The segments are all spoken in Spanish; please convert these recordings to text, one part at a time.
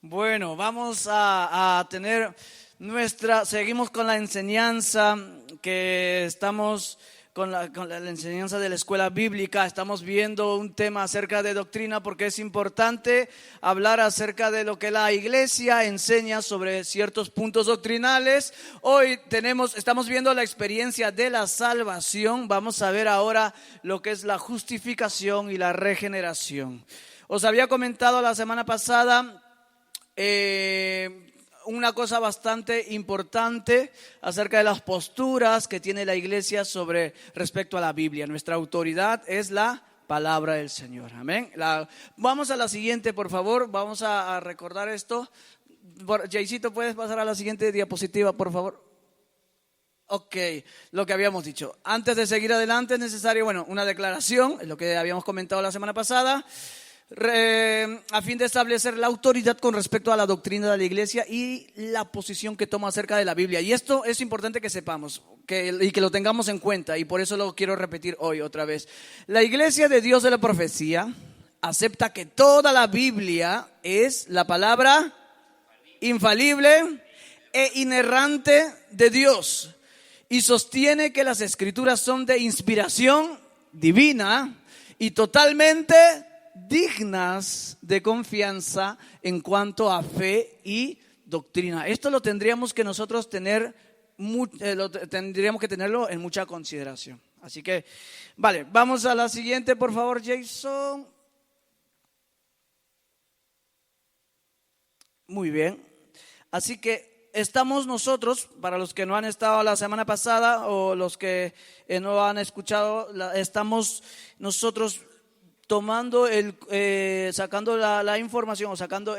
Bueno, vamos a tener seguimos con la enseñanza que estamos con la enseñanza de la escuela bíblica. Estamos viendo un tema acerca de doctrina porque es importante hablar acerca de lo que la iglesia enseña sobre ciertos puntos doctrinales. Hoy estamos viendo la experiencia de la salvación. Vamos a ver ahora lo que es la justificación y la regeneración. Os había comentado la semana pasada una cosa bastante importante acerca de las posturas que tiene la iglesia respecto a la Biblia. Nuestra autoridad es la palabra del Señor. Amén. Vamos a la siguiente, por favor. Vamos a recordar esto. Jaycito, ¿puedes pasar a la siguiente diapositiva, por favor? Ok, lo que habíamos dicho. Antes de seguir adelante es necesario, una declaración, lo que habíamos comentado la semana pasada. A fin de establecer la autoridad con respecto a la doctrina de la iglesia y la posición que toma acerca de la Biblia. Y esto es importante que sepamos y que lo tengamos en cuenta, y por eso lo quiero repetir hoy otra vez. La iglesia de Dios de la profecía acepta que toda la Biblia es la palabra infalible e inerrante de Dios, y sostiene que las escrituras son de inspiración divina y totalmente dignas de confianza en cuanto a fe y doctrina. Esto lo tendríamos que nosotros tendríamos que tenerlo en mucha consideración. Así que, vale, vamos a la siguiente, por favor, Jason. Muy bien. Así que estamos nosotros, para los que no han estado la semana pasada o los que no han escuchado, estamos nosotros tomando sacando la información o sacando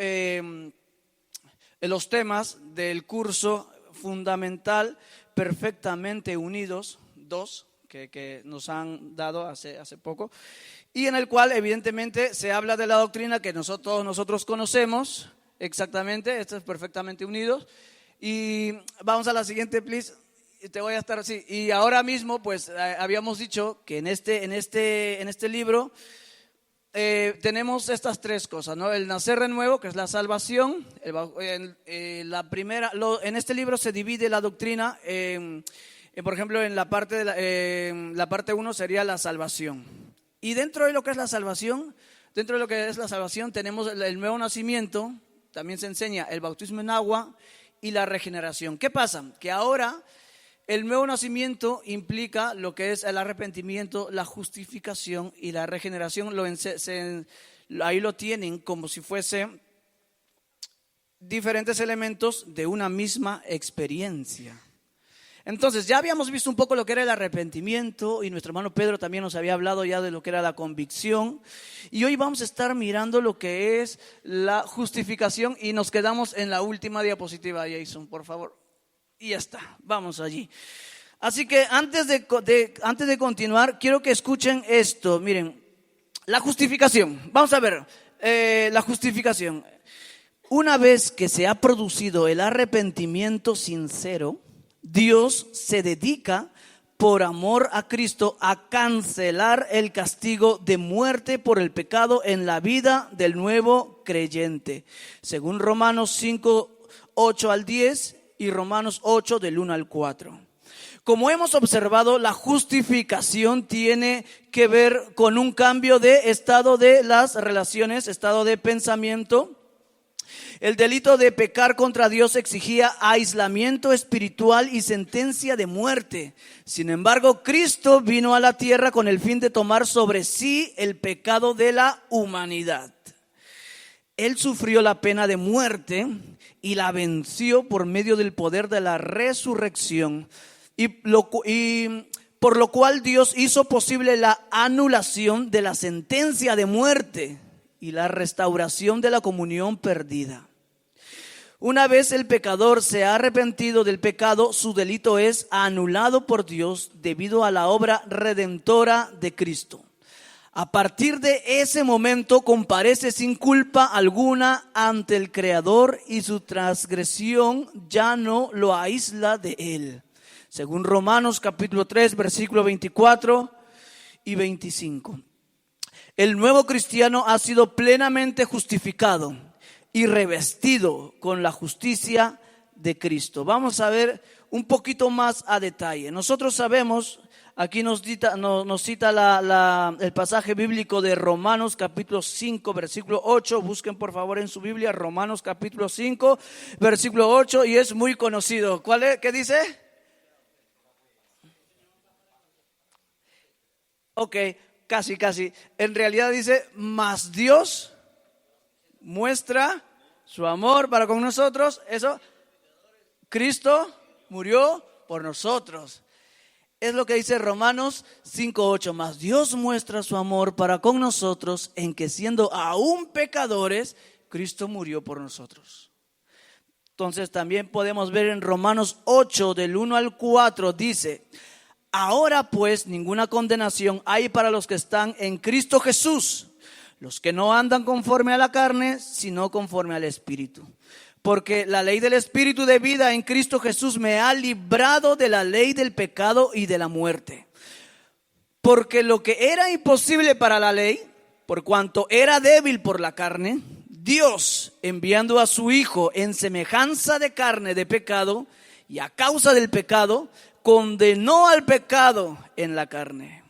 los temas del curso fundamental Perfectamente Unidos 2 que nos han dado hace poco, y en el cual evidentemente se habla de la doctrina que todos nosotros conocemos exactamente. Esto es Perfectamente Unidos. Y vamos a la siguiente, please. Te voy a estar así. Y ahora mismo, pues habíamos dicho que en este libro tenemos estas tres cosas, ¿no? El nacer de nuevo, que es la salvación. En este libro se divide la doctrina, por ejemplo, en la parte 1 sería la salvación. Y dentro de lo que es la salvación, tenemos el nuevo nacimiento. También se enseña el bautismo en agua y la regeneración. ¿Qué pasa? Que ahora el nuevo nacimiento implica lo que es el arrepentimiento, la justificación y la regeneración. Ahí lo tienen como si fuese diferentes elementos de una misma experiencia. Entonces, ya habíamos visto un poco lo que era el arrepentimiento, y nuestro hermano Pedro también nos había hablado ya de lo que era la convicción. Y hoy vamos a estar mirando lo que es la justificación, y nos quedamos en la última diapositiva, Jason, por favor. Y ya está, vamos allí. Así que antes de continuar, quiero que escuchen esto. Miren, la justificación. Vamos a ver, la justificación. Una vez que se ha producido el arrepentimiento sincero, Dios se dedica, por amor a Cristo, a cancelar el castigo de muerte por el pecado en la vida del nuevo creyente. Según Romanos 5, 8 al 10 y Romanos 8 del 1 al 4. Como hemos observado, la justificación tiene que ver con un cambio de estado de las relaciones, estado de pensamiento. El delito de pecar contra Dios exigía aislamiento espiritual y sentencia de muerte. Sin embargo, Cristo vino a la tierra con el fin de tomar sobre sí el pecado de la humanidad. Él sufrió la pena de muerte y la venció por medio del poder de la resurrección, y por lo cual Dios hizo posible la anulación de la sentencia de muerte y la restauración de la comunión perdida. Una vez el pecador se ha arrepentido del pecado, su delito es anulado por Dios debido a la obra redentora de Cristo. A partir de ese momento comparece sin culpa alguna ante el Creador, y su transgresión ya no lo aísla de él. Según Romanos capítulo 3, versículo 24 y 25. El nuevo cristiano ha sido plenamente justificado y revestido con la justicia de Cristo. Vamos a ver un poquito más a detalle. Nosotros sabemos, aquí nos cita el pasaje bíblico de Romanos capítulo 5, versículo 8. Busquen por favor en su Biblia Romanos capítulo 5, versículo 8, y es muy conocido. ¿Cuál es? ¿Qué dice? Ok, casi. En realidad dice, mas Dios muestra su amor para con nosotros. Eso, Cristo murió por nosotros. Es lo que dice Romanos 5:8. Mas Dios muestra su amor para con nosotros en que siendo aún pecadores, Cristo murió por nosotros. Entonces también podemos ver en Romanos 8 del 1 al 4 dice: ahora pues ninguna condenación hay para los que están en Cristo Jesús, los que no andan conforme a la carne, sino conforme al Espíritu. Porque la ley del Espíritu de vida en Cristo Jesús me ha librado de la ley del pecado y de la muerte. Porque lo que era imposible para la ley, por cuanto era débil por la carne, Dios, enviando a su Hijo en semejanza de carne de pecado, y a causa del pecado, condenó al pecado en la carne,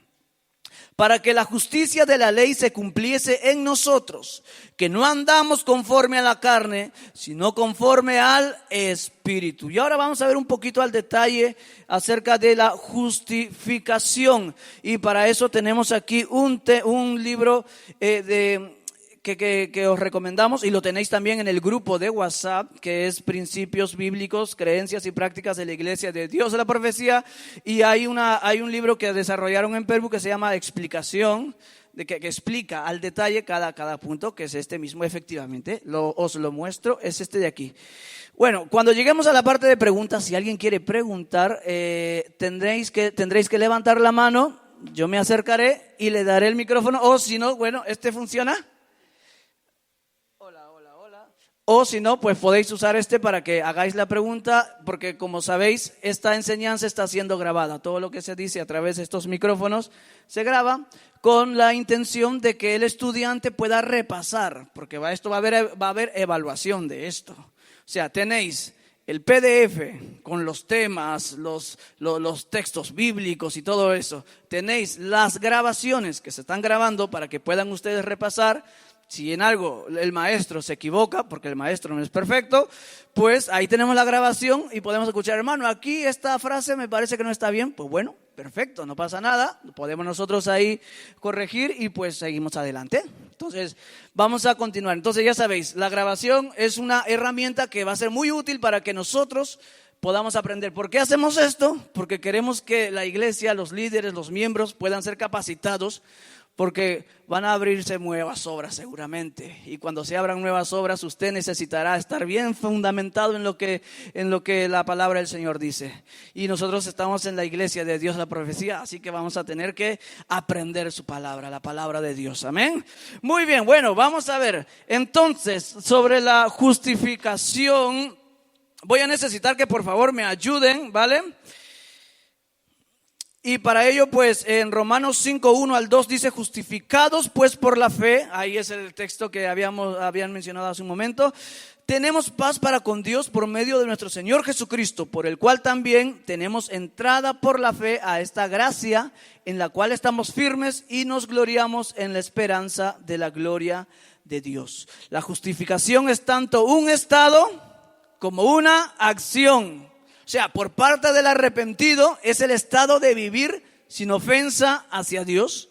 para que la justicia de la ley se cumpliese en nosotros, que no andamos conforme a la carne, sino conforme al Espíritu. Y ahora vamos a ver un poquito al detalle acerca de la justificación. Y para eso tenemos aquí un libro que os recomendamos, y lo tenéis también en el grupo de WhatsApp, que es Principios Bíblicos, Creencias y Prácticas de la Iglesia de Dios de la Profecía. Y hay un libro que desarrollaron en Perú que se llama Explicación, que explica al detalle cada punto, que es este mismo. Efectivamente, os lo muestro, es este de aquí. Bueno, cuando lleguemos a la parte de preguntas, si alguien quiere preguntar, tendréis que levantar la mano, yo me acercaré y le daré el micrófono, o si no, bueno, ¿este funciona? O si no, pues podéis usar este para que hagáis la pregunta, porque como sabéis, esta enseñanza está siendo grabada. Todo lo que se dice a través de estos micrófonos se graba con la intención de que el estudiante pueda repasar, porque va a haber evaluación de esto. O sea, tenéis el PDF con los temas, los textos bíblicos y todo eso. Tenéis las grabaciones que se están grabando para que puedan ustedes repasar. Si en algo el maestro se equivoca, porque el maestro no es perfecto, pues ahí tenemos la grabación y podemos escuchar: hermano, aquí esta frase me parece que no está bien. Pues bueno, perfecto, no pasa nada, podemos nosotros ahí corregir y pues seguimos adelante. Entonces vamos a continuar. Entonces ya sabéis, la grabación es una herramienta que va a ser muy útil para que nosotros podamos aprender. ¿Por qué hacemos esto? Porque queremos que la iglesia, los líderes, los miembros puedan ser capacitados, porque van a abrirse nuevas obras seguramente. Y cuando se abran nuevas obras, usted necesitará estar bien fundamentado en lo que la palabra del Señor dice. Y nosotros estamos en la iglesia de Dios de la Profecía, así que vamos a tener que aprender su palabra, la palabra de Dios. Amén. Muy bien, bueno, vamos a ver. Entonces, sobre la justificación, voy a necesitar que por favor me ayuden, ¿vale? Y para ello, pues, en Romanos 5, 1 al 2 dice: justificados pues por la fe. Ahí es el texto que habían mencionado hace un momento. Tenemos paz para con Dios por medio de nuestro Señor Jesucristo, por el cual también tenemos entrada por la fe a esta gracia, en la cual estamos firmes y nos gloriamos en la esperanza de la gloria de Dios. La justificación es tanto un estado como una acción. O sea, por parte del arrepentido es el estado de vivir sin ofensa hacia Dios.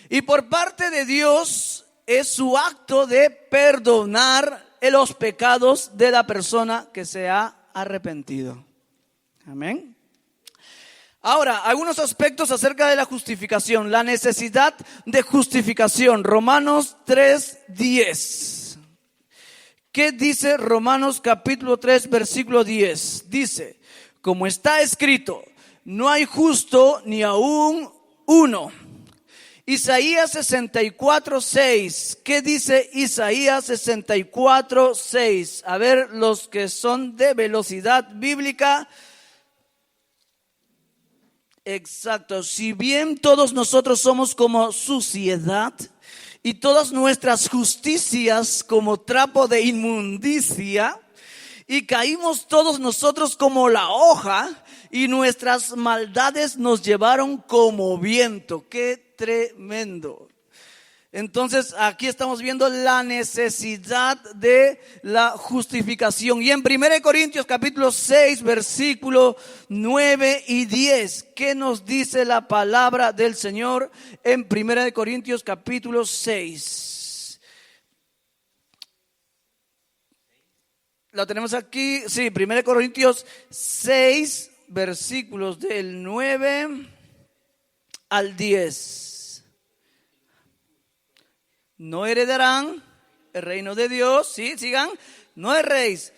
Y por parte de Dios es su acto de perdonar los pecados de la persona que se ha arrepentido. Amén. Ahora, algunos aspectos acerca de la justificación. La necesidad de justificación. Romanos 3:10. ¿Qué dice Romanos capítulo 3, versículo 10? Dice: como está escrito, no hay justo ni aún uno. Isaías 64:6. ¿Qué dice Isaías 64:6? A ver, los que son de velocidad bíblica. Exacto. Si bien todos nosotros somos como suciedad y todas nuestras justicias como trapo de inmundicia, y caímos todos nosotros como la hoja, y nuestras maldades nos llevaron como viento. ¡Qué tremendo! Entonces aquí estamos viendo la necesidad de la justificación. Y en 1 Corintios capítulo 6, versículo 9 y 10, ¿qué nos dice la palabra del Señor en 1 Corintios capítulo 6? ¿Lo tenemos aquí? Sí, 1 Corintios 6, versículos del 9 al 10. No heredarán el reino de Dios, ¿sí? Sigan. No erréis,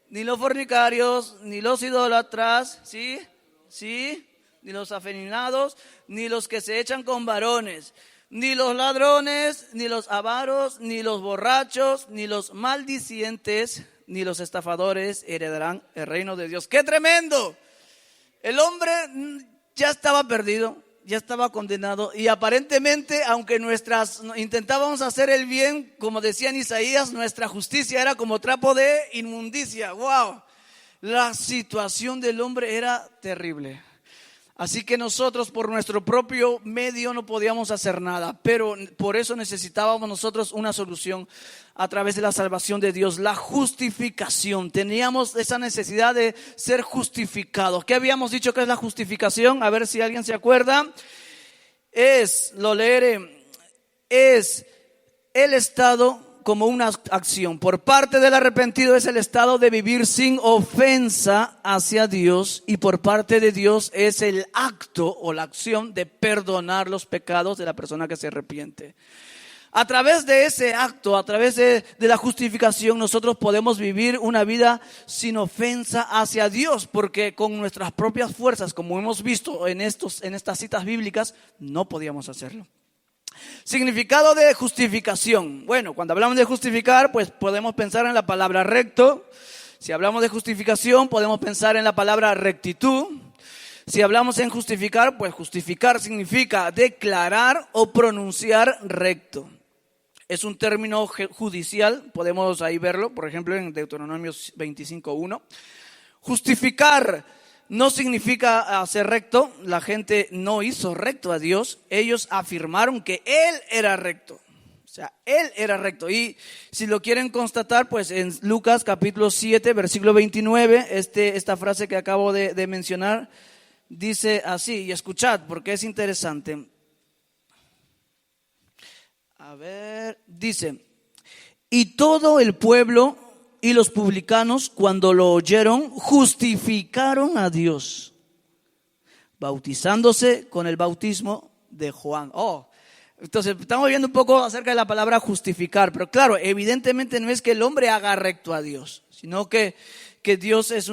ni los fornicarios, ni los idólatras, ¿sí? ¿Sí? Ni los afeminados, ni los que se echan con varones, ni los ladrones, ni los avaros, ni los borrachos, ni los maldicientes, ni los estafadores heredarán el reino de Dios. ¡Qué tremendo! El hombre ya estaba perdido. Ya estaba condenado, y aparentemente, aunque intentábamos hacer el bien, como decía en Isaías, nuestra justicia era como trapo de inmundicia. ¡Wow! La situación del hombre era terrible. Así que nosotros por nuestro propio medio no podíamos hacer nada, pero por eso necesitábamos nosotros una solución a través de la salvación de Dios, la justificación. Teníamos esa necesidad de ser justificados. ¿Qué habíamos dicho que es la justificación? A ver si alguien se acuerda. Lo leeré, es el estado como una acción. Por parte del arrepentido es el estado de vivir sin ofensa hacia Dios, y por parte de Dios es el acto o la acción de perdonar los pecados de la persona que se arrepiente. A través de ese acto, a través de la justificación, nosotros podemos vivir una vida sin ofensa hacia Dios, porque con nuestras propias fuerzas, como hemos visto en estas citas bíblicas, no podíamos hacerlo. Significado de justificación. Bueno, cuando hablamos de justificar, pues podemos pensar en la palabra recto. Si hablamos de justificación, podemos pensar en la palabra rectitud. Si hablamos en justificar, pues justificar significa declarar o pronunciar recto. Es un término judicial, podemos ahí verlo, por ejemplo, en Deuteronomio 25:1. Justificar no significa hacer recto. La gente no hizo recto a Dios. Ellos afirmaron que Él era recto. O sea, Él era recto. Y si lo quieren constatar, pues en Lucas capítulo 7, versículo 29, esta frase que acabo de mencionar, dice así, y escuchad porque es interesante. A ver, dice: y todo el pueblo y los publicanos, cuando lo oyeron, justificaron a Dios, bautizándose con el bautismo de Juan. Entonces estamos viendo un poco acerca de la palabra justificar, pero claro, evidentemente no es que el hombre haga recto a Dios, sino que Dios es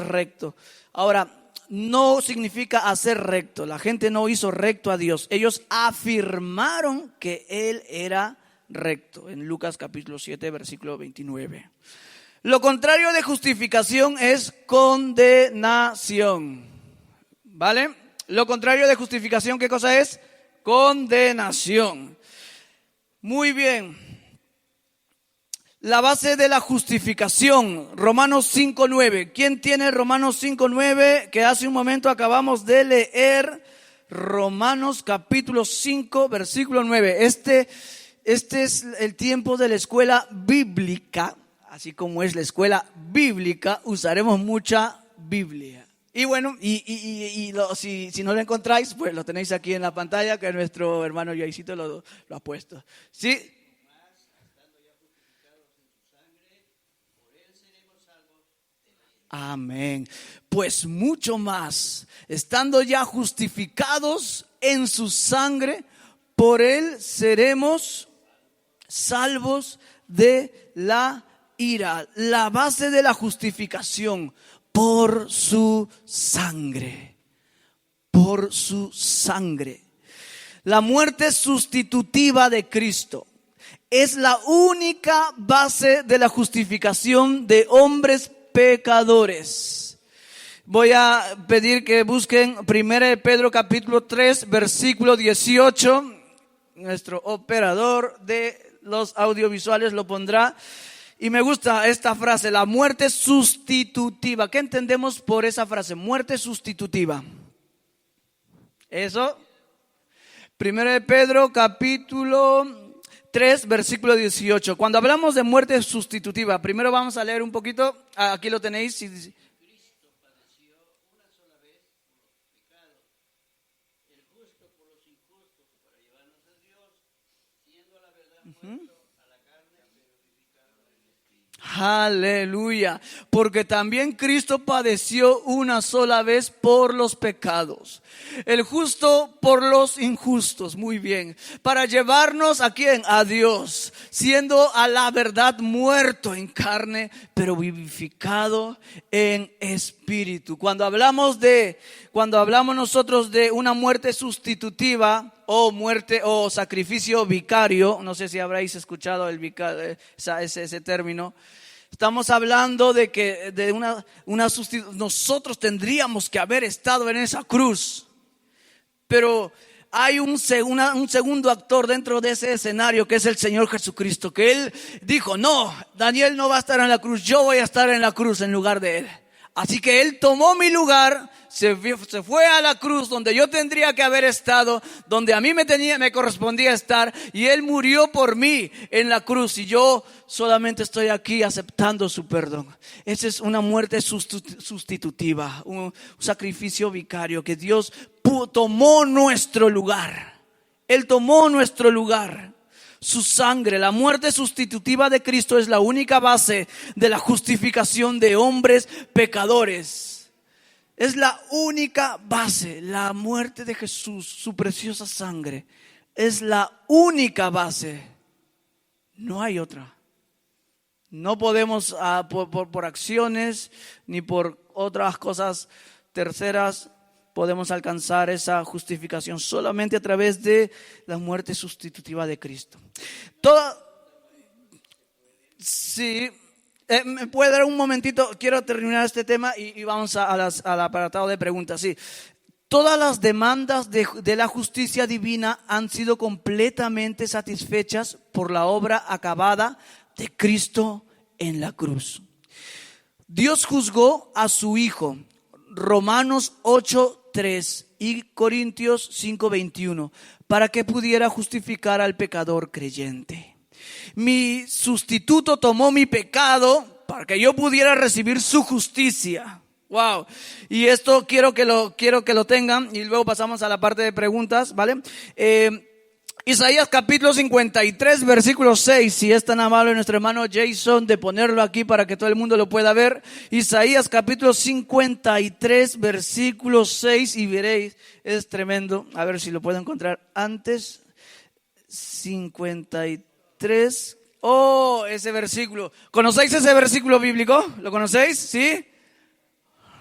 recto. Ahora, no significa hacer recto. La gente no hizo recto a Dios. Ellos afirmaron que Él era recto, en Lucas capítulo 7, versículo 29. Lo contrario de justificación es condenación. ¿Vale? Lo contrario de justificación, ¿qué cosa es? Condenación. Muy bien. La base de la justificación, Romanos 5:9. ¿Quién tiene Romanos 5:9? Que hace un momento acabamos de leer. Romanos capítulo 5, versículo 9. Este es el tiempo de la escuela bíblica. Así como es la escuela bíblica, usaremos mucha Biblia. Y bueno, si no lo encontráis, pues lo tenéis aquí en la pantalla, que nuestro hermano Yaisito lo ha puesto. ¿Sí? Amén. Pues mucho más, estando ya justificados en su sangre, por Él seremos salvos de la ira. La base de la justificación, por su sangre. Por su sangre. La muerte sustitutiva de Cristo es la única base de la justificación de hombres pecadores. Voy a pedir que busquen 1 Pedro capítulo 3, versículo 18. nuestro operador de los audiovisuales, lo pondrá. Y me gusta esta frase, la muerte sustitutiva. ¿Qué entendemos por esa frase? Muerte sustitutiva. Eso. Primero de Pedro, capítulo 3, versículo 18. Cuando hablamos de muerte sustitutiva, primero vamos a leer un poquito. Aquí lo tenéis. Cristo padeció una sola vez por los pecados, el justo por los injustos, para llevarnos a Dios, siendo a la verdad muerto a la carne, pero vivificado en el Espíritu. Aleluya, porque también Cristo padeció una sola vez por los pecados, el justo por los injustos, muy bien, para llevarnos ¿a quién? A Dios, siendo a la verdad muerto en carne, pero vivificado en espíritu. Cuando hablamos nosotros de una muerte sustitutiva o muerte o sacrificio vicario, no sé si habréis escuchado ese término. Estamos hablando de que nosotros tendríamos que haber estado en esa cruz, pero hay un segundo actor dentro de ese escenario, que es el Señor Jesucristo, que Él dijo, no, Daniel no va a estar en la cruz, yo voy a estar en la cruz en lugar de Él. Así que Él tomó mi lugar, se fue a la cruz donde yo tendría que haber estado, donde a mí me correspondía estar, y Él murió por mí en la cruz, y yo solamente estoy aquí aceptando su perdón. Esa es una muerte sustitutiva, un sacrificio vicario, que Dios tomó nuestro lugar. Él tomó nuestro lugar. Su sangre, la muerte sustitutiva de Cristo, es la única base de la justificación de hombres pecadores. Es la única base, la muerte de Jesús, su preciosa sangre, es la única base. No hay otra. No podemos por acciones ni por otras cosas terceras podemos alcanzar esa justificación, solamente a través de la muerte sustitutiva de Cristo. Sí, ¿me puede dar un momentito? Quiero terminar este tema y vamos al apartado de preguntas. Sí. Todas las demandas de la justicia divina han sido completamente satisfechas por la obra acabada de Cristo en la cruz. Dios juzgó a su Hijo, Romanos 8:3 y Corintios 5:21, para que pudiera justificar al pecador creyente. Mi sustituto tomó mi pecado para que yo pudiera recibir su justicia. Wow. Y esto quiero que lo tengan, y luego pasamos a la parte de preguntas, ¿vale? Isaías capítulo 53, versículo 6, si es tan amable nuestro hermano Jason de ponerlo aquí para que todo el mundo lo pueda ver. Isaías capítulo 53, versículo 6, y veréis, es tremendo. A ver si lo puedo encontrar antes. 53. Oh, ese versículo. ¿Conocéis ese versículo bíblico? ¿Lo conocéis? ¿Sí?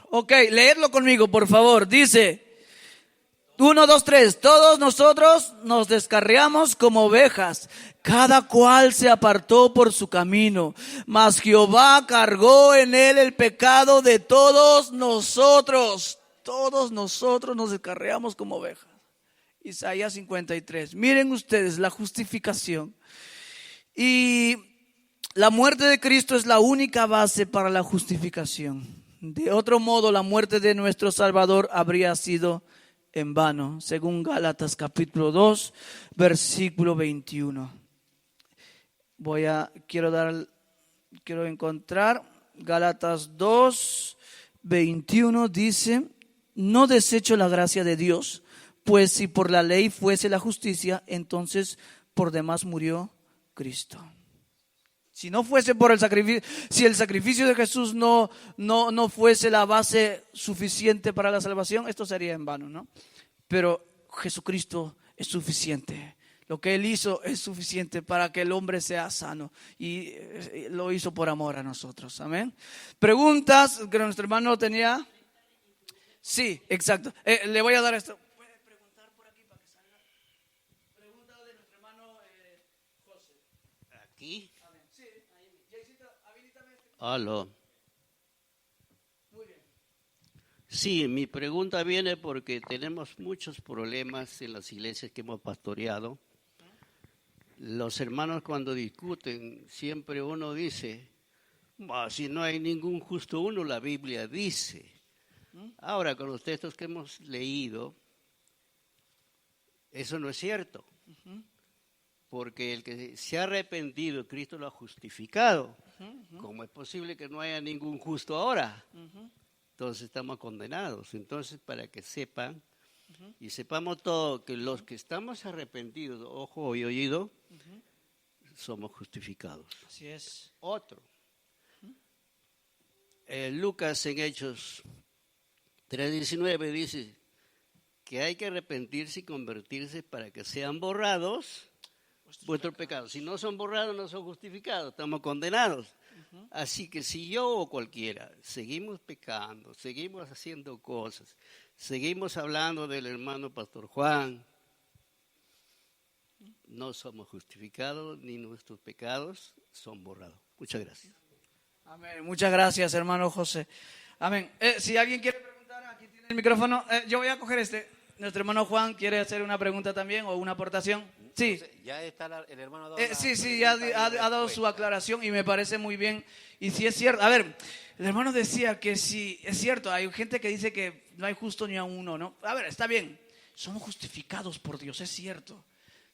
Ok, leedlo conmigo, por favor. Dice: 1, 2, 3. Todos nosotros nos descarriamos como ovejas, cada cual se apartó por su camino, mas Jehová cargó en él el pecado de todos nosotros. Todos nosotros nos descarriamos como ovejas. Isaías 53. Miren ustedes la justificación. Y la muerte de Cristo es la única base para la justificación. De otro modo, la muerte de nuestro Salvador habría sido en vano, según Gálatas capítulo 2, versículo 21. Quiero encontrar Gálatas 2, 21 dice: no desecho la gracia de Dios, pues si por la ley fuese la justicia, entonces por demás murió Cristo. Si no fuese por el sacrificio, si el sacrificio de Jesús no fuese la base suficiente para la salvación, esto sería en vano, ¿no? Pero Jesucristo es suficiente. Lo que Él hizo es suficiente para que el hombre sea sano, y lo hizo por amor a nosotros. Amén. Preguntas que nuestro hermano tenía. Sí, exacto. Le voy a dar esto. ¿Puede preguntar por aquí para que salga? Pregunta de nuestro hermano José. ¿Aquí? Sí, ahí. Jaycita, habilítame. Aló. Muy bien. Sí, mi pregunta viene porque tenemos muchos problemas en las iglesias que hemos pastoreado. Los hermanos cuando discuten, siempre uno dice, si no hay ningún justo uno, la Biblia dice. Ahora, con los textos que hemos leído, eso no es cierto. Porque el que se ha arrepentido, Cristo lo ha justificado. ¿Cómo es posible que no haya ningún justo ahora? Entonces estamos condenados. Entonces, para que sepan y sepamos todo, que los que estamos arrepentidos, ojo y oído, somos justificados. Así es. Otro. Lucas en Hechos 3:19 dice que hay que arrepentirse y convertirse para que sean borrados vuestros pecados. Si no son borrados, no son justificados, estamos condenados. Así que si yo o cualquiera seguimos pecando, seguimos haciendo cosas, seguimos hablando del hermano Pastor Juan, no somos justificados ni nuestros pecados son borrados. Muchas gracias. Amén. Muchas gracias, hermano José. Amén. Si alguien quiere preguntar, aquí tiene el micrófono. Yo voy a coger este. Nuestro hermano Juan quiere hacer una pregunta también o una aportación. Sí. Ya está el hermano ha dado sí, ya ha dado su aclaración y me parece muy bien. Y si es cierto, a ver, el hermano decía que sí, es cierto, hay gente que dice que no hay justo ni a uno, ¿no? A ver, está bien, somos justificados por Dios, es cierto.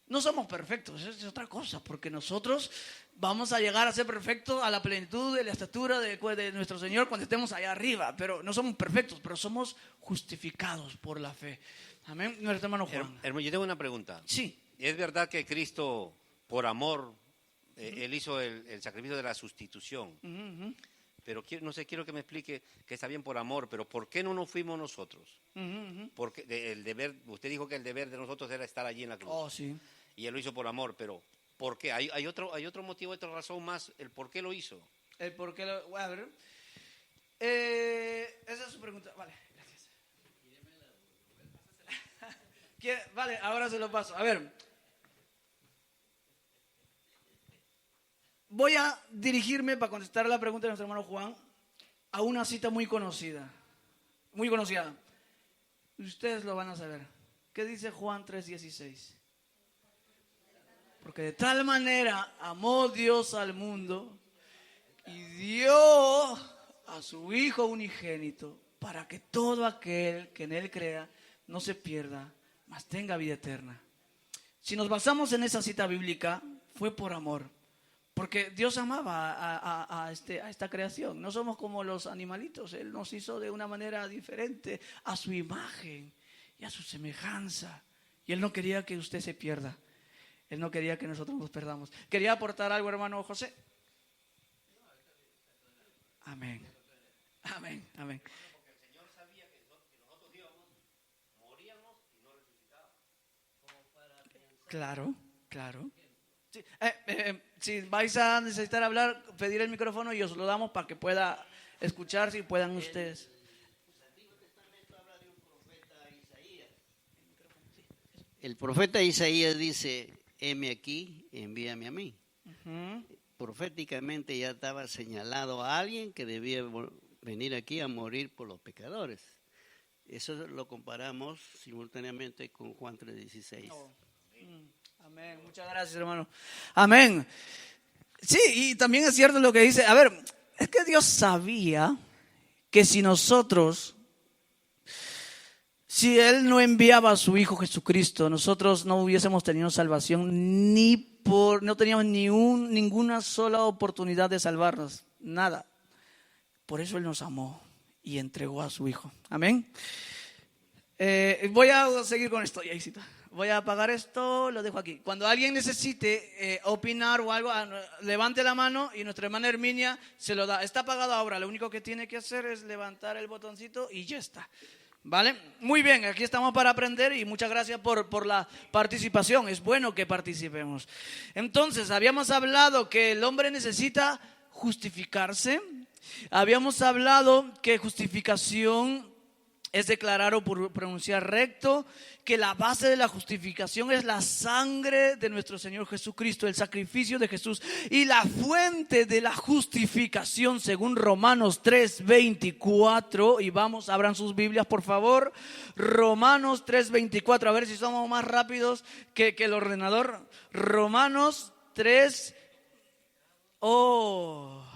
No somos perfectos, es otra cosa, porque nosotros vamos a llegar a ser perfectos a la plenitud de la estatura de nuestro Señor cuando estemos allá arriba, pero no somos perfectos, pero somos justificados por la fe. Amén. Nuestro hermano Juan. Hermano, yo tengo una pregunta. Sí. ¿Es verdad que Cristo, por amor, Él hizo el sacrificio de la sustitución? Pero quiero que me explique que está bien por amor, pero ¿por qué no nos fuimos nosotros? Porque el deber, usted dijo que el deber de nosotros era estar allí en la cruz. Oh, sí. Y Él lo hizo por amor, pero ¿por qué? ¿Hay otro motivo, otra razón más? ¿El por qué lo hizo? El por qué lo... A ver. Esa es su pregunta. Vale, gracias. Vale, ahora se lo paso. A ver. Voy a dirigirme para contestar la pregunta de nuestro hermano Juan a una cita muy conocida. Muy conocida. Ustedes lo van a saber. ¿Qué dice Juan 3:16? Porque de tal manera amó Dios al mundo y dio a su Hijo unigénito para que todo aquel que en Él crea no se pierda, mas tenga vida eterna. Si nos basamos en esa cita bíblica, fue por amor. Porque Dios amaba a esta creación. No somos como los animalitos. Él nos hizo de una manera diferente, a su imagen y a su semejanza. Y Él no quería que usted se pierda. Él no quería que nosotros nos perdamos. ¿Quería aportar algo, hermano José? Amén. Amén. Amén. Porque el Señor sabía que nosotros íbamos, moríamos y no resucitábamos. Claro, claro. Sí, si vais a necesitar hablar, pedir el micrófono y os lo damos para que pueda escuchar, si puedan ustedes. El profeta Isaías dice, heme aquí, envíame a mí. Proféticamente ya estaba señalado a alguien que debía venir aquí a morir por los pecadores. Eso lo comparamos simultáneamente con Juan 3:16. Amén, muchas gracias, hermano. Amén. Sí, y también es cierto lo que dice. A ver, es que Dios sabía que si Él no enviaba a su Hijo Jesucristo, nosotros no hubiésemos tenido salvación no teníamos ninguna sola oportunidad de salvarnos, nada. Por eso Él nos amó y entregó a su Hijo. Amén. Voy a seguir con esto. Voy a apagar esto, lo dejo aquí. Cuando alguien necesite opinar o algo, levante la mano y nuestra hermana Herminia se lo da. Está apagado ahora, lo único que tiene que hacer es levantar el botoncito y ya está. ¿Vale? Muy bien, aquí estamos para aprender y muchas gracias por la participación. Es bueno que participemos. Entonces, habíamos hablado que el hombre necesita justificarse. Habíamos hablado que justificación es declarar o pronunciar recto que la base de la justificación es la sangre de nuestro Señor Jesucristo, el sacrificio de Jesús, y la fuente de la justificación según Romanos 3:24. Y vamos, abran sus Biblias por favor. Romanos 3:24, a ver si somos más rápidos que el ordenador. Romanos 3.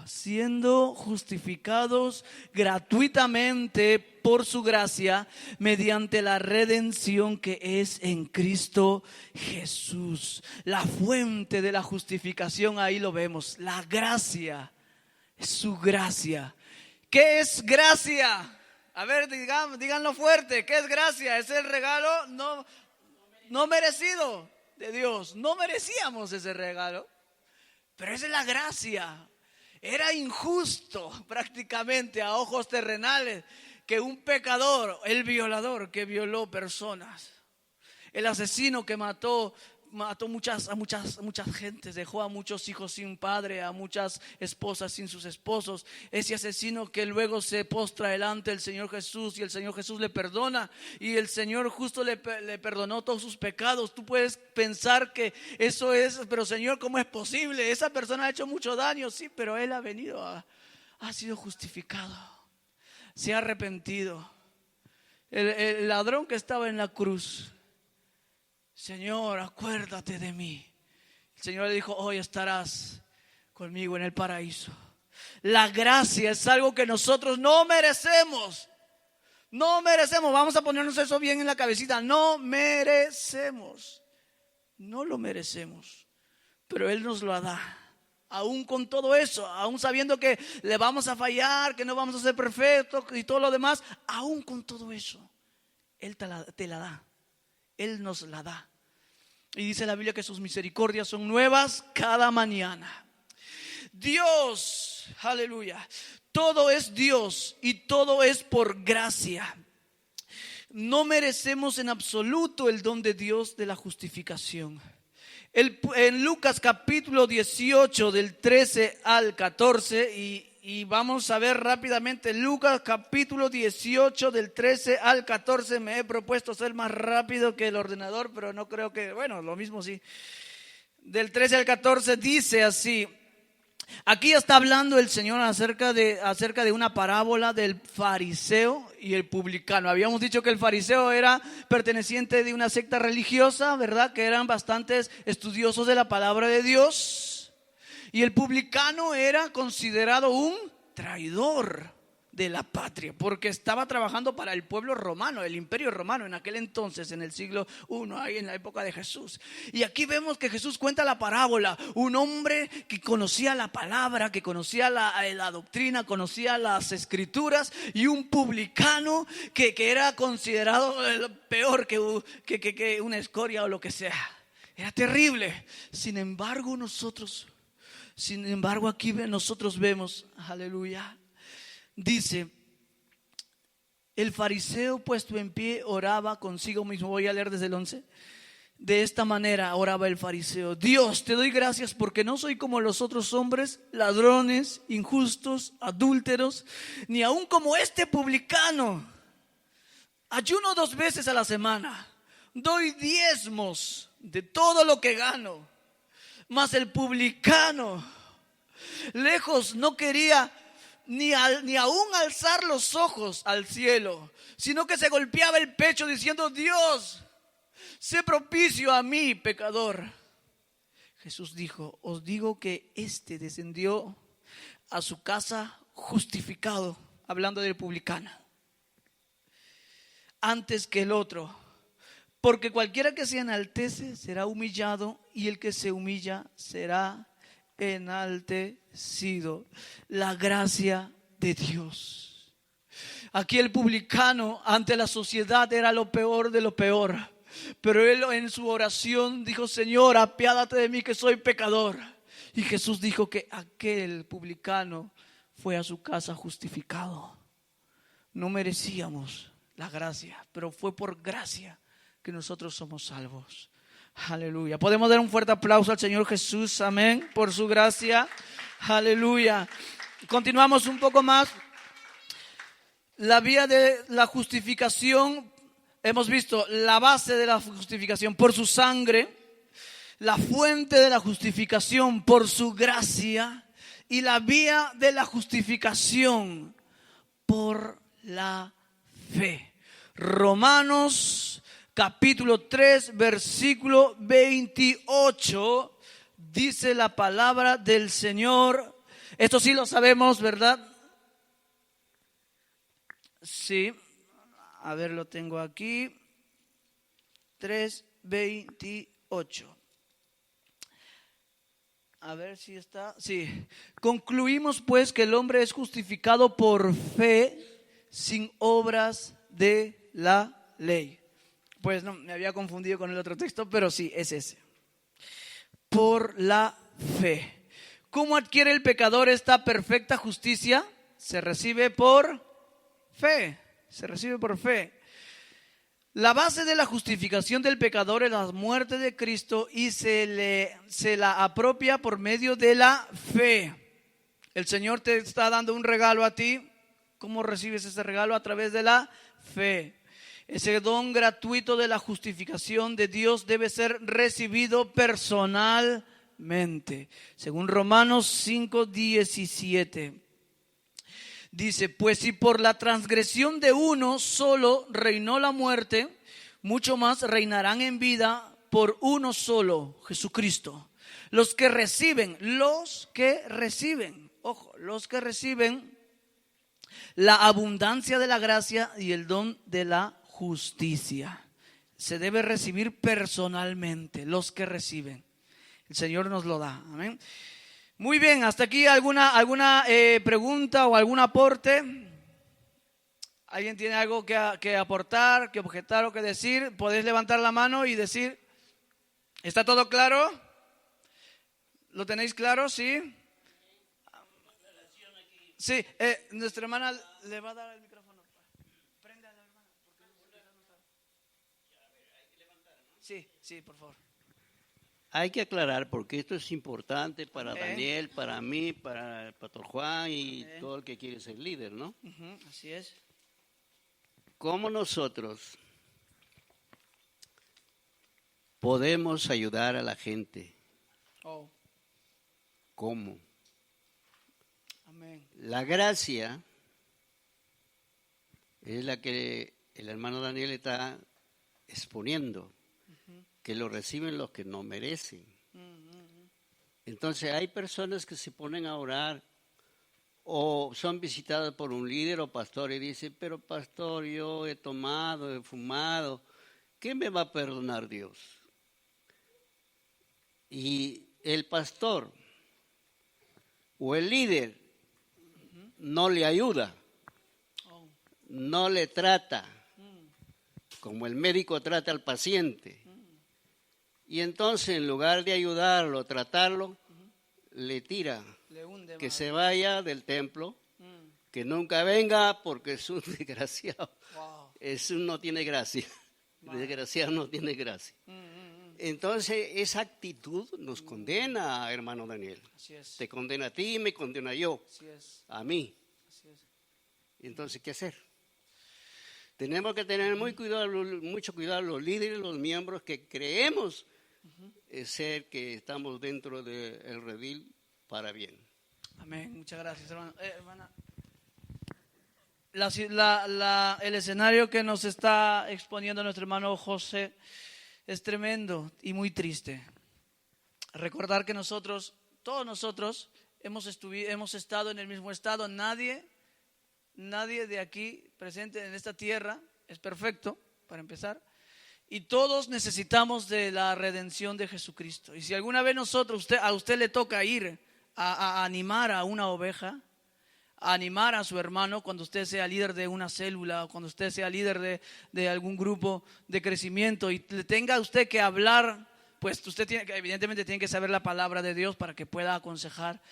Siendo justificados gratuitamente por su gracia mediante la redención que es en Cristo Jesús. La fuente de la justificación, ahí lo vemos, la gracia, es su gracia. ¿Qué es gracia? A ver, díganlo fuerte, ¿qué es gracia? Es el regalo no merecido de Dios. No merecíamos ese regalo, pero esa es la gracia. Era injusto prácticamente a ojos terrenales que un pecador, el violador que violó personas, el asesino que mató a muchas gentes, dejó a muchos hijos sin padre, a muchas esposas sin sus esposos, ese asesino que luego se postra delante del Señor Jesús y el Señor Jesús le perdona y el Señor justo le perdonó todos sus pecados. Tú puedes pensar que eso es, pero Señor, ¿cómo es posible? Esa persona ha hecho mucho daño, sí, pero él ha venido, ha sido justificado, se ha arrepentido. El ladrón que estaba en la cruz, Señor, acuérdate de mí. El Señor le dijo, hoy estarás conmigo en el paraíso. La gracia es algo que nosotros no merecemos. No merecemos. Vamos a ponernos eso bien en la cabecita. No merecemos. No lo merecemos. Pero Él nos lo da. Aún con todo eso, aún sabiendo que le vamos a fallar, que no vamos a ser perfectos y todo lo demás, aún con todo eso, Él te la da. Él nos la da. Y dice la Biblia que sus misericordias son nuevas cada mañana. Dios, aleluya, todo es Dios y todo es por gracia. No merecemos en absoluto el don de Dios de la justificación. En Lucas capítulo 18 del 13 al 14 y vamos a ver rápidamente Lucas capítulo 18 del 13 al 14. Me he propuesto ser más rápido que el ordenador, pero no creo que, bueno, lo mismo sí. Del 13 al 14 dice así. Aquí está hablando el Señor acerca de una parábola del fariseo y el publicano. Habíamos dicho que el fariseo era perteneciente de una secta religiosa, ¿verdad? Que eran bastantes estudiosos de la palabra de Dios. Y el publicano era considerado un traidor de la patria, porque estaba trabajando para el pueblo romano, el imperio romano en aquel entonces, en el siglo I, ahí en la época de Jesús. Y aquí vemos que Jesús cuenta la parábola, un hombre que conocía la palabra, que conocía la doctrina, conocía las escrituras, y un publicano que era considerado peor que una escoria o lo que sea. Era terrible. Sin embargo aquí nosotros vemos, aleluya, dice, el fariseo puesto en pie oraba consigo mismo. Voy a leer desde el 11. De esta manera oraba el fariseo: Dios, te doy gracias porque no soy como los otros hombres, ladrones, injustos, adúlteros, ni aun como este publicano. Ayuno 2 veces a la semana, doy diezmos de todo lo que gano. Mas el publicano, lejos, no quería ni aún alzar los ojos al cielo, sino que se golpeaba el pecho diciendo: Dios, sé propicio a mí, pecador. Jesús dijo: os digo que éste descendió a su casa justificado, hablando del publicano, antes que el otro. Porque cualquiera que se enaltece será humillado, y el que se humilla será enaltecido. La gracia de Dios. Aquí el publicano ante la sociedad era lo peor de lo peor, pero él en su oración dijo: Señor, apiádate de mí que soy pecador. Y Jesús dijo que aquel publicano fue a su casa justificado. No merecíamos la gracia, pero fue por gracia que nosotros somos salvos. Aleluya. Podemos dar un fuerte aplauso al Señor Jesús, amén, por su gracia. Aleluya. Continuamos un poco más. la vía de la justificación, hemos visto la base de la justificación por su sangre, la fuente de la justificación por su gracia y la vía de la justificación por la fe. Romanos capítulo 3, versículo 28, dice la palabra del Señor. Esto sí lo sabemos, ¿verdad? Sí. A ver, lo tengo aquí. 3:28. A ver si está. Sí. Concluimos pues que el hombre es justificado por fe sin obras de la ley. Pues no, me había confundido con el otro texto, pero sí, es ese. Por la fe. ¿Cómo adquiere el pecador esta perfecta justicia? Se recibe por fe. Se recibe por fe. La base de la justificación del pecador es la muerte de Cristo y se la apropia por medio de la fe. El Señor te está dando un regalo a ti. ¿Cómo recibes ese regalo? A través de la fe. Ese don gratuito de la justificación de Dios debe ser recibido personalmente. Según Romanos 5:17. Dice, pues si por la transgresión de uno solo reinó la muerte, mucho más reinarán en vida por uno solo, Jesucristo. Los que reciben, ojo, los que reciben la abundancia de la gracia y el don de la justicia. Se debe recibir personalmente, los que reciben. El Señor nos lo da, amén. Muy bien, hasta aquí alguna pregunta o algún aporte. ¿Alguien tiene algo que aportar, que objetar o que decir? Podéis levantar la mano y decir, ¿está todo claro? ¿Lo tenéis claro? ¿Sí? Sí, nuestra hermana le va a dar el micrófono. Prende a la hermana. Sí, por favor. Hay que aclarar porque esto es importante para Daniel, para mí, para el Pastor Juan y todo el que quiere ser líder, ¿no? Así es. ¿Cómo nosotros podemos ayudar a la gente? ¿Cómo? Amén. La gracia es la que el hermano Daniel está exponiendo, que lo reciben los que no merecen. Entonces hay personas que se ponen a orar o son visitadas por un líder o pastor y dicen, pero pastor, yo he tomado, he fumado, ¿qué me va a perdonar Dios? Y el pastor o el líder no le ayuda, no le trata como el médico trata al paciente. Y entonces en lugar de ayudarlo, tratarlo, le tira, que se vaya del templo, que nunca venga porque es un desgraciado. No tiene gracia, desgraciado no tiene gracia. Entonces esa actitud nos condena, hermano Daniel. Te condena a ti, me condena yo, a mí. Entonces, ¿qué hacer? Tenemos que tener mucho cuidado los líderes, los miembros que creemos ser que estamos dentro del redil para bien. Amén, muchas gracias, hermano. Hermana, el escenario que nos está exponiendo nuestro hermano José es tremendo y muy triste. Recordar que todos nosotros hemos estado en el mismo estado. Nadie de aquí presente en esta tierra es perfecto, para empezar. Y todos necesitamos de la redención de Jesucristo. Y si alguna vez a usted le toca ir a animar a una oveja, a animar a su hermano cuando usted sea líder de una célula o cuando usted sea líder de algún grupo de crecimiento y le tenga usted que hablar, pues usted evidentemente tiene que saber la palabra de Dios para que pueda aconsejar.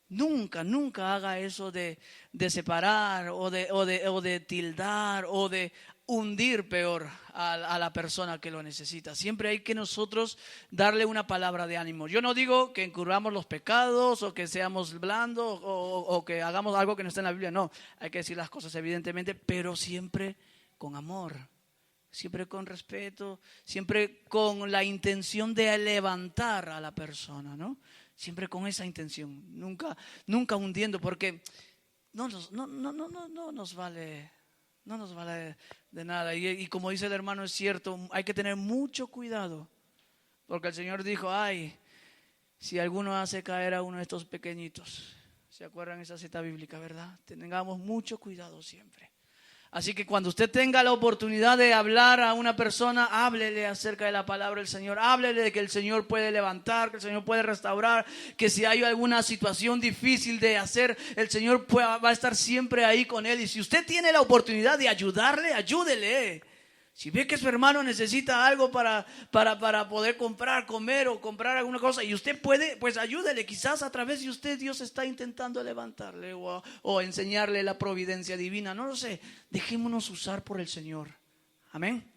Nunca haga eso de separar o de tildar o de hundir peor a la persona que lo necesita. Siempre hay que nosotros darle una palabra de ánimo. Yo no digo que encubramos los pecados o que seamos blandos o que hagamos algo que no está en la Biblia. No, hay que decir las cosas evidentemente, pero siempre con amor, siempre con respeto, siempre con la intención de levantar a la persona, ¿no? Siempre con esa intención, nunca hundiendo, porque no nos vale de nada. Y como dice el hermano, es cierto, hay que tener mucho cuidado, porque el Señor dijo, ay, si alguno hace caer a uno de estos pequeñitos. ¿Se acuerdan esa cita bíblica, verdad? Tengamos mucho cuidado siempre. Así que cuando usted tenga la oportunidad de hablar a una persona, háblele acerca de la palabra del Señor, háblele de que el Señor puede levantar, que el Señor puede restaurar, que si hay alguna situación difícil de hacer, el Señor va a estar siempre ahí con él. Y si usted tiene la oportunidad de ayudarle, ayúdele. Si ve que su hermano necesita algo para poder comprar, comer o comprar alguna cosa y usted puede, pues ayúdele. Quizás a través de usted Dios está intentando levantarle o enseñarle la providencia divina. No lo sé. Dejémonos usar por el Señor. Amén.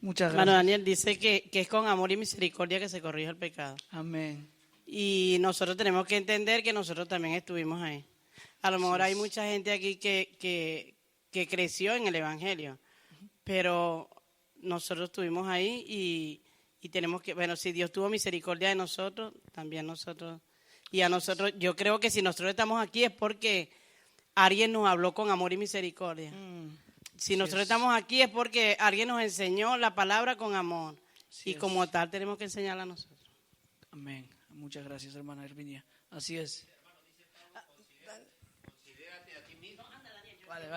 Muchas gracias. Hermano Daniel dice que es con amor y misericordia que se corrige el pecado. Amén. Y nosotros tenemos que entender que nosotros también estuvimos ahí. A lo mejor hay mucha gente aquí que creció en el Evangelio. Pero nosotros estuvimos ahí y tenemos que, bueno, si Dios tuvo misericordia de nosotros, también nosotros. Y a nosotros, yo creo que si nosotros estamos aquí es porque alguien nos habló con amor y misericordia. Si nosotros estamos aquí es porque alguien nos enseñó la palabra con amor. Y como tal tenemos que enseñarla a nosotros. Amén. Muchas gracias, hermana Herminia. Así es. Considérate a ti mismo. Vale.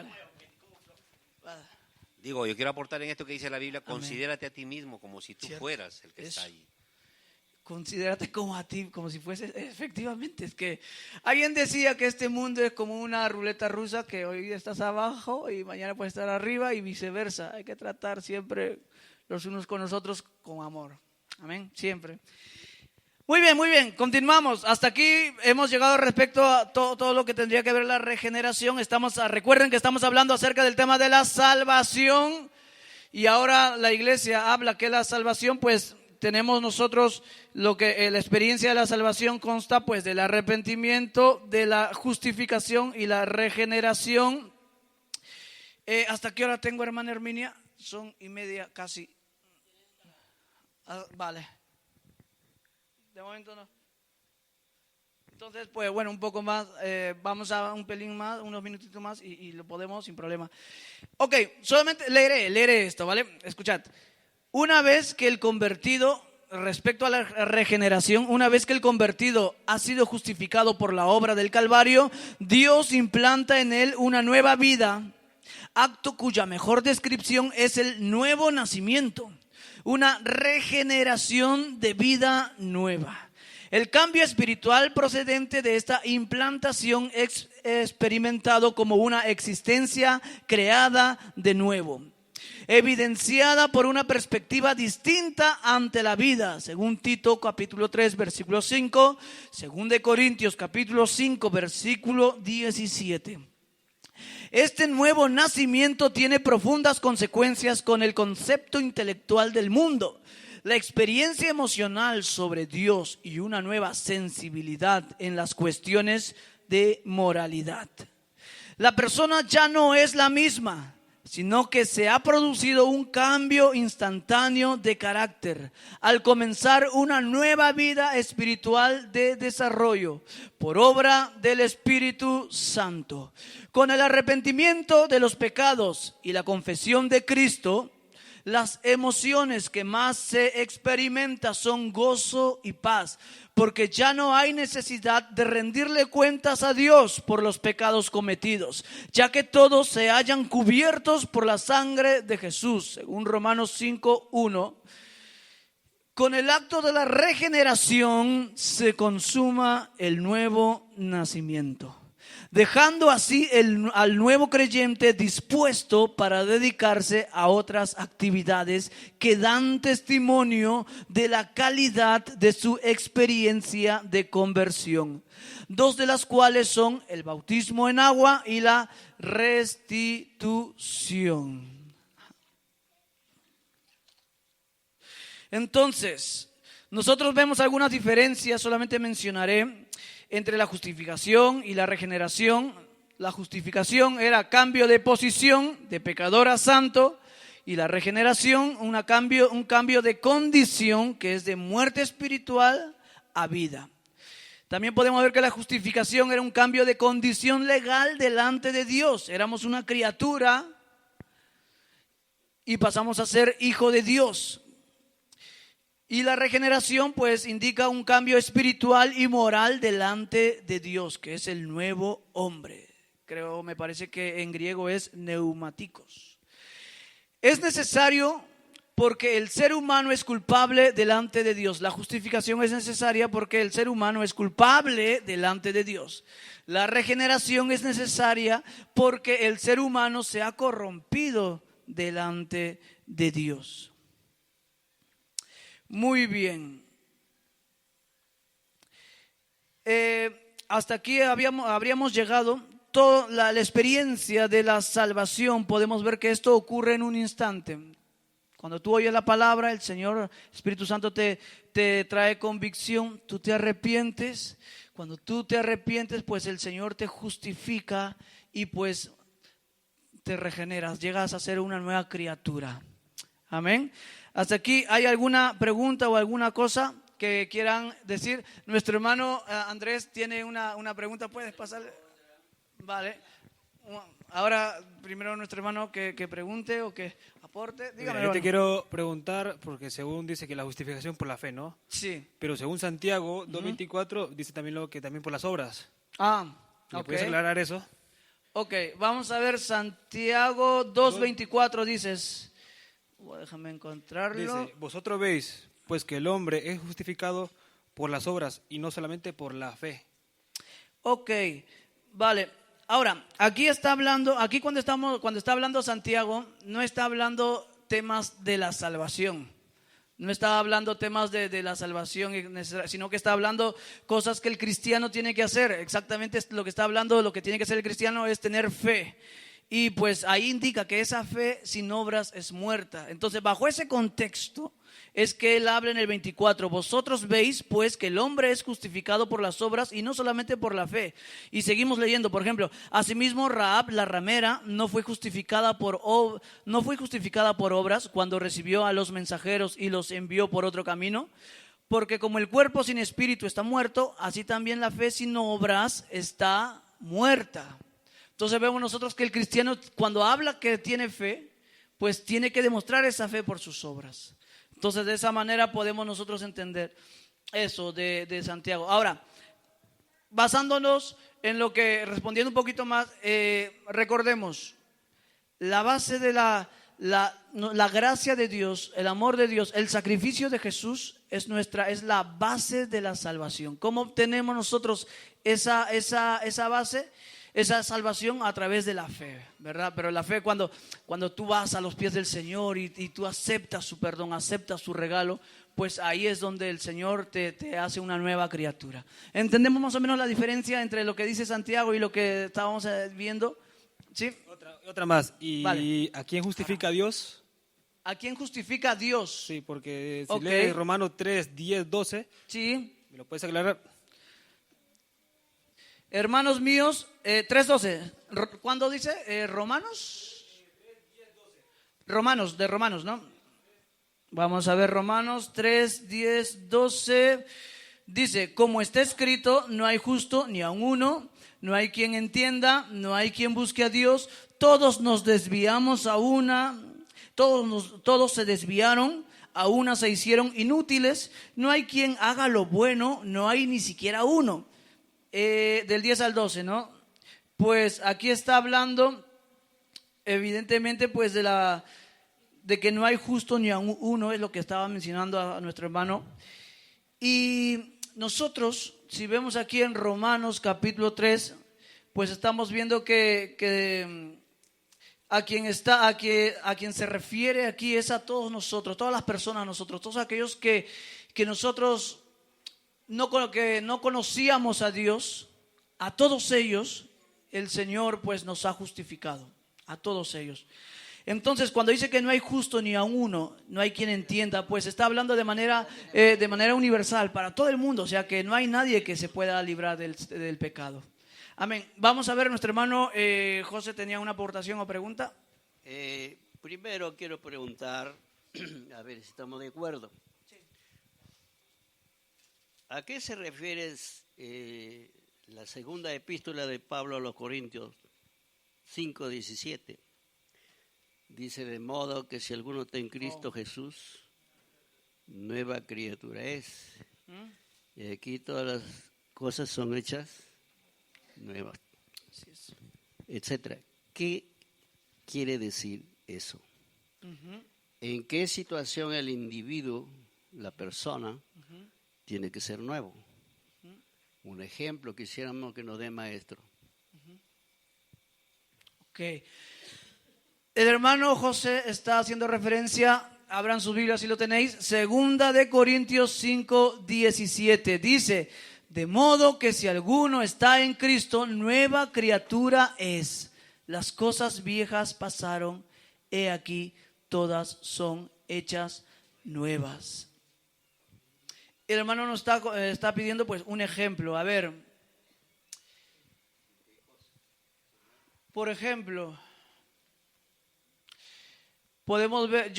Digo, yo quiero aportar en esto que dice la Biblia, Amén. Considérate a ti mismo como si tú fueras el que está allí. Considérate como a ti, como si fuese, efectivamente, es que alguien decía que este mundo es como una ruleta rusa, que hoy estás abajo y mañana puedes estar arriba y viceversa. Hay que tratar siempre los unos con los otros con amor. Amén, siempre. Muy bien, continuamos. Hasta aquí hemos llegado respecto a todo lo que tendría que ver la regeneración. Recuerden que estamos hablando acerca del tema de la salvación y ahora la iglesia habla que la salvación, pues tenemos nosotros lo que la experiencia de la salvación consta pues del arrepentimiento, de la justificación y la regeneración. ¿Hasta qué hora tengo, hermana Herminia? 1:30 casi. Vale. De momento no. Entonces, pues bueno, un poco más, vamos a un pelín más, unos minutitos más y lo podemos sin problema. Ok, solamente leeré esto, ¿vale? Escuchad. Una vez que el convertido, respecto a la regeneración, una vez que el convertido ha sido justificado por la obra del Calvario, Dios implanta en él una nueva vida, acto cuya mejor descripción es el nuevo nacimiento. Una regeneración de vida nueva. El cambio espiritual procedente de esta implantación es experimentado como una existencia creada de nuevo, evidenciada por una perspectiva distinta ante la vida, según Tito capítulo 3 versículo 5, según de Corintios capítulo 5 versículo 17. Este nuevo nacimiento tiene profundas consecuencias con el concepto intelectual del mundo, la experiencia emocional sobre Dios y una nueva sensibilidad en las cuestiones de moralidad. La persona ya no es la misma, sino que se ha producido un cambio instantáneo de carácter al comenzar una nueva vida espiritual de desarrollo por obra del Espíritu Santo. Con el arrepentimiento de los pecados y la confesión de Cristo, las emociones que más se experimenta son gozo y paz, porque ya no hay necesidad de rendirle cuentas a Dios por los pecados cometidos, ya que todos se hallan cubiertos por la sangre de Jesús, según Romanos 5:1. Con el acto de la regeneración se consuma el nuevo nacimiento, dejando así al nuevo creyente dispuesto para dedicarse a otras actividades que dan testimonio de la calidad de su experiencia de conversión, dos de las cuales son el bautismo en agua y la restitución. Entonces, nosotros vemos algunas diferencias, solamente mencionaré, entre la justificación y la regeneración. La justificación era cambio de posición de pecador a santo, y la regeneración un cambio de condición, que es de muerte espiritual a vida. También podemos ver que la justificación era un cambio de condición legal delante de Dios. Éramos una criatura y pasamos a ser hijo de Dios. Y la regeneración pues indica un cambio espiritual y moral delante de Dios, que es el nuevo hombre. Me parece que en griego es neumáticos. Es necesario porque el ser humano es culpable delante de Dios. La justificación es necesaria porque el ser humano es culpable delante de Dios. La regeneración es necesaria porque el ser humano se ha corrompido delante de Dios. Muy bien. Hasta aquí habríamos llegado. Toda la experiencia de la salvación, podemos ver que esto ocurre en un instante. Cuando tú oyes la palabra, el Señor, Espíritu Santo te trae convicción, tú te arrepientes. Cuando tú te arrepientes, pues el Señor te justifica y pues te regeneras, llegas a ser una nueva criatura. Amén. Hasta aquí, ¿hay alguna pregunta o alguna cosa que quieran decir? Nuestro hermano Andrés tiene una pregunta, ¿puedes pasarle? Vale. Ahora, primero nuestro hermano que pregunte o que aporte. Dígame. Yo te quiero preguntar, porque según dice que la justificación por la fe, ¿no? Sí. Pero según Santiago 2.24 dice también lo que también por las obras. ¿Me puedes Ok. aclarar eso? Ok, vamos a ver Santiago 2.24 dices. Déjame encontrarlo. Dice, vosotros veis, pues que el hombre es justificado por las obras y no solamente por la fe. Ok, vale. Ahora, aquí cuando está hablando Santiago, no está hablando temas de la salvación. No está hablando temas de la salvación, sino que está hablando cosas que el cristiano tiene que hacer. Exactamente lo que está hablando, lo que tiene que hacer el cristiano es tener fe. Y pues ahí indica que esa fe sin obras es muerta. Entonces, bajo ese contexto es que él habla en el 24. Vosotros veis pues que el hombre es justificado por las obras y no solamente por la fe. Y seguimos leyendo, por ejemplo, asimismo Rahab la ramera no fue justificada por obras cuando recibió a los mensajeros y los envió por otro camino. Porque como el cuerpo sin espíritu está muerto, así también la fe sin obras está muerta. Entonces vemos nosotros que el cristiano, cuando habla que tiene fe, pues tiene que demostrar esa fe por sus obras. Entonces de esa manera podemos nosotros entender eso de Santiago. Ahora, basándonos en lo que, respondiendo un poquito más, recordemos, la base de la gracia de Dios, el amor de Dios, el sacrificio de Jesús es la base de la salvación. ¿Cómo obtenemos nosotros esa base? Esa salvación a través de la fe, ¿verdad? Pero la fe cuando tú vas a los pies del Señor y tú aceptas su perdón, aceptas su regalo, pues ahí es donde el Señor te hace una nueva criatura. ¿Entendemos más o menos la diferencia entre lo que dice Santiago y lo que estábamos viendo? ¿Sí? Otra más. ¿Y vale. a quién justifica a Dios? ¿A quién justifica a Dios? Sí, porque si Ok. lees Romanos 3, 10, 12, Sí. ¿me lo puedes aclarar? Hermanos míos, 3:12. ¿Cuándo dice? ¿Romanos? Romanos, ¿no? Vamos a ver Romanos 3, 10, 12. Dice, como está escrito, no hay justo ni aun uno, no hay quien entienda, no hay quien busque a Dios. Todos nos desviamos a una, todos se desviaron, a una se hicieron inútiles. No hay quien haga lo bueno, no hay ni siquiera uno. Del 10 al 12, ¿no? Pues aquí está hablando evidentemente pues de que no hay justo ni aun uno, es lo que estaba mencionando a nuestro hermano. Y nosotros, si vemos aquí en Romanos capítulo 3, pues estamos viendo que a quien se refiere aquí es a todos nosotros, todas las personas, nosotros, todos aquellos que nosotros que no conocíamos a Dios. A todos ellos el Señor pues nos ha justificado, a todos ellos. Entonces, cuando dice que no hay justo ni a uno, no hay quien entienda, pues está hablando de manera universal para todo el mundo, o sea que no hay nadie que se pueda librar del pecado. Amén. Vamos a ver, nuestro hermano José tenía una aportación o pregunta. Primero quiero preguntar, a ver si estamos de acuerdo. ¿A qué se refiere la segunda epístola de Pablo a los Corintios 5:17? Dice, de modo que si alguno está en Cristo Jesús, nueva criatura es. Y aquí todas las cosas son hechas nuevas, etcétera. ¿Qué quiere decir eso? ¿En qué situación el individuo, la persona, tiene que ser nuevo? Un ejemplo quisiéramos que nos dé maestro. Ok. El hermano José está haciendo referencia, abran su Biblia si lo tenéis, segunda de Corintios 5:17. Dice, de modo que si alguno está en Cristo, nueva criatura es. Las cosas viejas pasaron, he aquí, todas son hechas nuevas. El hermano nos está pidiendo pues un ejemplo. A ver, por ejemplo, podemos ver,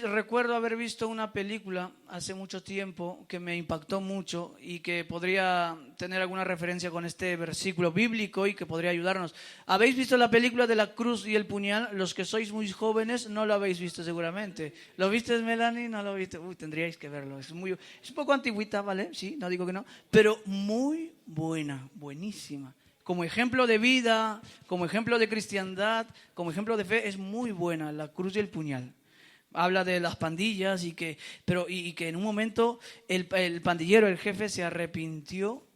recuerdo haber visto una película hace mucho tiempo que me impactó mucho y que podría tener alguna referencia con este versículo bíblico y que podría ayudarnos. ¿Habéis visto la película de la cruz y el puñal? Los que sois muy jóvenes no lo habéis visto seguramente. ¿Lo viste, Melanie? ¿No lo viste? Tendríais que verlo. Es un poco antigüita, ¿vale? Sí, no digo que no, pero muy buena, buenísima. Como ejemplo de vida, como ejemplo de cristiandad, como ejemplo de fe, es muy buena la cruz y el puñal. Habla de las pandillas y que en un momento el pandillero, el jefe, se arrepintió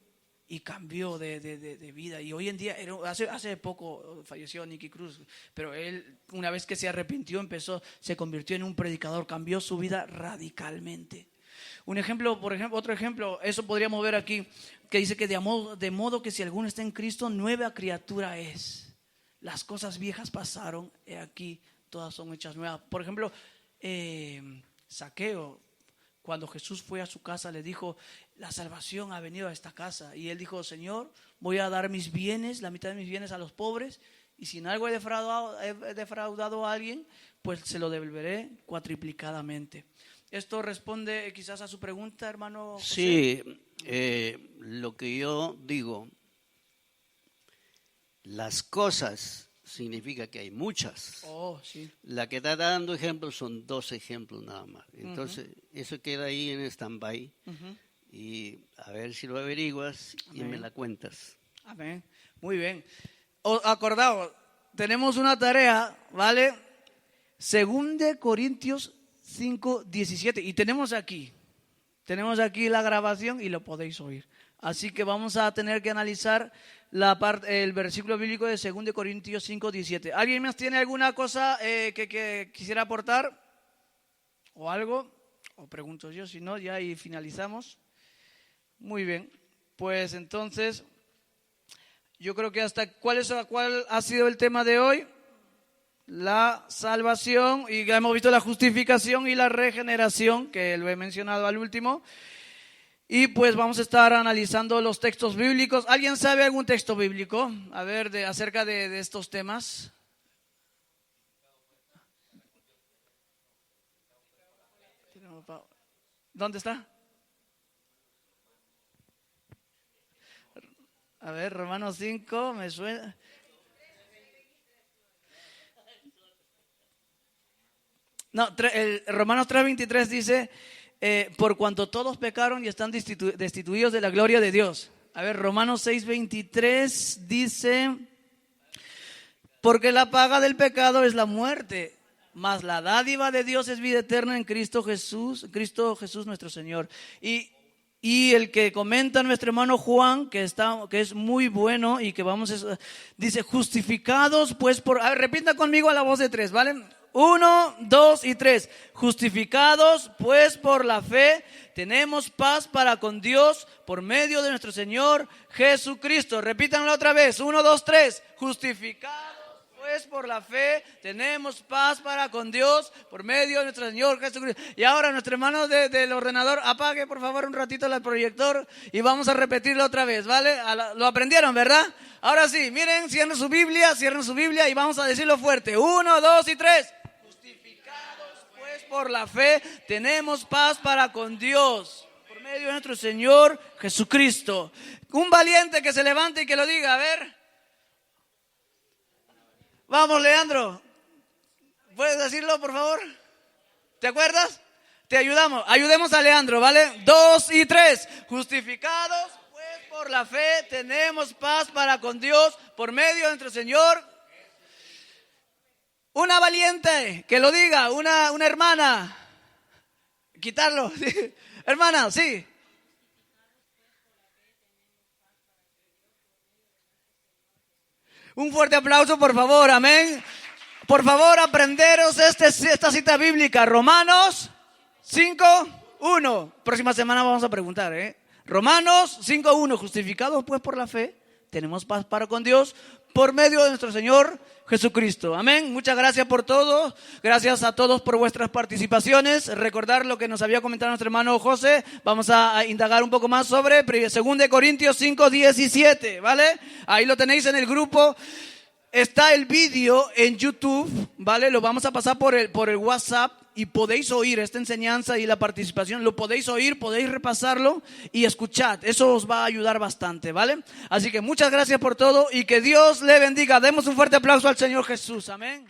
y cambió de vida. Y hoy en día, hace poco falleció Nicky Cruz, pero él, una vez que se arrepintió, se convirtió en un predicador, cambió su vida radicalmente. Un ejemplo, otro ejemplo, eso podríamos ver aquí, que dice que de modo que si alguno está en Cristo, nueva criatura es. Las cosas viejas pasaron, he aquí, todas son hechas nuevas. Por ejemplo, Zaqueo, cuando Jesús fue a su casa, le dijo, la salvación ha venido a esta casa. Y él dijo, Señor, voy a dar mis bienes, la mitad de mis bienes a los pobres, y si en algo he defraudado a alguien, pues se lo devolveré cuatriplicadamente. ¿Esto responde quizás a su pregunta, hermano José? Sí, lo que yo digo, las cosas significa que hay muchas. Oh, sí. La que está dando ejemplos son 2 ejemplos nada más. Entonces, eso queda ahí en stand-by. Y a ver si lo averiguas. Amén. Y me la cuentas. Amén. Muy bien. Acordaos, tenemos una tarea, ¿vale? 2 Corintios 5:17 y tenemos aquí la grabación y lo podéis oír. Así que vamos a tener que analizar el versículo bíblico de 2 Corintios 5:17. ¿Alguien más tiene alguna cosa que quisiera aportar? ¿O algo? O pregunto yo, si no, ya ahí finalizamos. Muy bien, pues entonces, yo creo que ¿cuál ha sido el tema de hoy? La salvación, y ya hemos visto la justificación y la regeneración, que lo he mencionado al último. Y pues vamos a estar analizando los textos bíblicos. ¿Alguien sabe algún texto bíblico? A ver, acerca de estos temas. ¿Dónde está? A ver, Romanos 5, me suena. No, Romanos 3:23 dice, por cuanto todos pecaron y están destituidos de la gloria de Dios. A ver, Romanos 6:23 dice, porque la paga del pecado es la muerte, mas la dádiva de Dios es vida eterna en Cristo Jesús nuestro Señor. Y el que comenta nuestro hermano Juan, que es muy bueno y que dice, justificados pues por... A ver, repita conmigo a la voz de 3, ¿vale? 1, 2 y 3. Justificados pues por la fe, tenemos paz para con Dios por medio de nuestro Señor Jesucristo. Repítanlo otra vez. 1, 2, 3. Justificados pues por la fe tenemos paz para con Dios por medio de nuestro Señor Jesucristo. Y ahora nuestro hermano del ordenador, apague por favor un ratito el proyector y vamos a repetirlo otra vez, ¿vale? Lo aprendieron, ¿verdad? Ahora sí, miren, cierren su Biblia y vamos a decirlo fuerte. 1, 2 y 3. Justificados pues por la fe tenemos paz para con Dios por medio de nuestro Señor Jesucristo. Un valiente que se levante y que lo diga, a ver. Vamos, Leandro. ¿Puedes decirlo, por favor? ¿Te acuerdas? Te ayudamos. Ayudemos a Leandro, ¿vale? 2 y 3. Justificados, pues, por la fe, tenemos paz para con Dios por medio de nuestro Señor. Una valiente, que lo diga. Una hermana. Quitarlo. Hermana, sí. Un fuerte aplauso, por favor, amén. Por favor, aprenderos esta cita bíblica, Romanos 5:1. Próxima semana vamos a preguntar, Romanos 5:1, justificados pues por la fe, tenemos paz para con Dios por medio de nuestro Señor Jesucristo. Amén. Muchas gracias por todo. Gracias a todos por vuestras participaciones. Recordar lo que nos había comentado nuestro hermano José. Vamos a indagar un poco más sobre 2 Corintios 5:17, ¿vale? Ahí lo tenéis en el grupo. Está el vídeo en YouTube, ¿vale? Lo vamos a pasar por el WhatsApp y podéis oír esta enseñanza y la participación. Lo podéis oír, podéis repasarlo y escuchad. Eso os va a ayudar bastante, ¿vale? Así que muchas gracias por todo y que Dios le bendiga. Demos un fuerte aplauso al Señor Jesús. Amén.